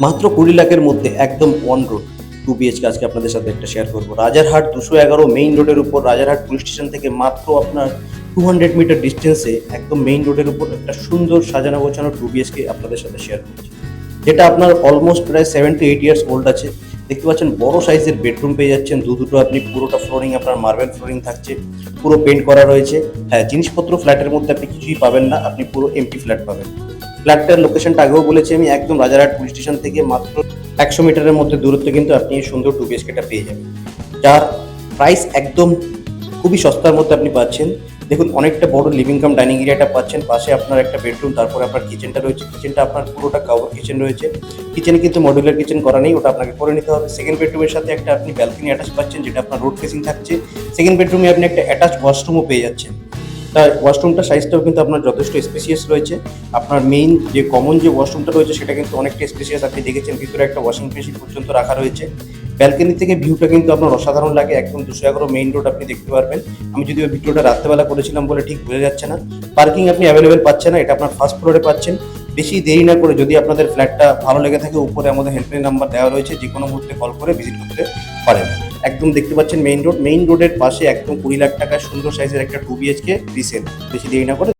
মাত্র 20 লাখের মধ্যে একদম অন রোড 2 BHK আজকে আপনাদের সাথে একটা শেয়ার করবো। রাজারহাট 211 মেইন রোডের উপর, রাজারহাট পুলিশ স্টেশন থেকে মাত্র আপনার 200 মিটার ডিস্টেন্সে একদম মেইন রোডের উপর একটা সুন্দর সাজানো গোছানো 2 BHK আপনাদের সাথে শেয়ার করছি, যেটা আপনার অলমোস্ট প্রায় 7 to 8 ইয়ার্স ওল্ড আছে। দেখতে পাচ্ছেন বড় সাইজের বেডরুম পেয়ে যাচ্ছেন, দুটো আপনি পুরোটা ফ্লোরিং আপনার মার্বেল ফ্লোরিং থাকছে, পুরো পেন্ট করা রয়েছে। হ্যাঁ, জিনিসপত্র ফ্ল্যাটের মধ্যে আপনি কিছুই পাবেন না, আপনি পুরো এমটি ফ্ল্যাট পাবেন। ফ্ল্যাটটার লোকেশনটা আগেও বলেছি আমি, একদম রাজারহাট পুলিশ স্টেশন থেকে মাত্র 100 মিটারের মধ্যে দূরত্বে কিন্তু আপনি এই সুন্দর 2 BHKটা পেয়ে যাবেন, যার প্রাইস একদম খুবই সস্তার মধ্যে আপনি পাচ্ছেন। দেখুন, অনেকটা বড় লিভিং কাম ডাইনিং এরিয়াটা পাচ্ছেন, পাশে আপনার একটা বেডরুম, তারপরে আপনার কিচেনটা রয়েছে। কিচেনটা আপনার পুরোটা কাভার কিচেন রয়েছে। কিচেনে কিন্তু মডুলার কিচেন করা নেই, ওটা আপনাকে করে নিতে হবে। সেকেন্ড বেডরুমের সাথে একটা আপনি ব্যালকনি অ্যাটাচ পাচ্ছেন, যেটা আপনার রোড ফেসিং থাকছে। সেকেন্ড বেডরুমে আপনি একটা অ্যাটাচ ওয়াশরুমও পেয়ে যাচ্ছেন। তার ওয়াশরুমটা সাইজটাও কিন্তু আপনার যথেষ্ট স্পেসিয়াস রয়েছে। আপনার মেইন যে কমন যে ওয়াশরুমটা রয়েছে সেটা কিন্তু অনেকটা স্পেসিয়াস, আপনি দেখেছেন ভিতরে একটা ওয়াশিং মেশিন পর্যন্ত রাখা রয়েছে। ব্যালকনি থেকে ভিউটা কিন্তু আপনার অসাধারণ লাগে, একদম 211 মেইন রোড আপনি দেখতে পারবেন। আমি যদিও ভিডিওটা রাত্রেবেলা করেছিলাম বলে ঠিক বোঝা যাচ্ছে না। পার্কিং আপনি অ্যাভেলেবেল পাচ্ছেন না, এটা আপনার ফার্স্ট ফ্লোরে পাচ্ছেন। বেশি দেরি না করে, যদি আপনাদের ফ্ল্যাটটা ভালো লেগে থাকে, উপরে আমাদের হেল্পলাইন নাম্বার দেওয়া রয়েছে, যে কোনো মুহূর্তে কল করে ভিজিট করতে পারেন। একদম দেখতে পাচ্ছেন মেইন রোড, মেইন রোডের পাশে একদম 20 লাখ টাকার সুন্দর সাইজের একটা 2 BHK রিসেল। বেশি দেরি না করে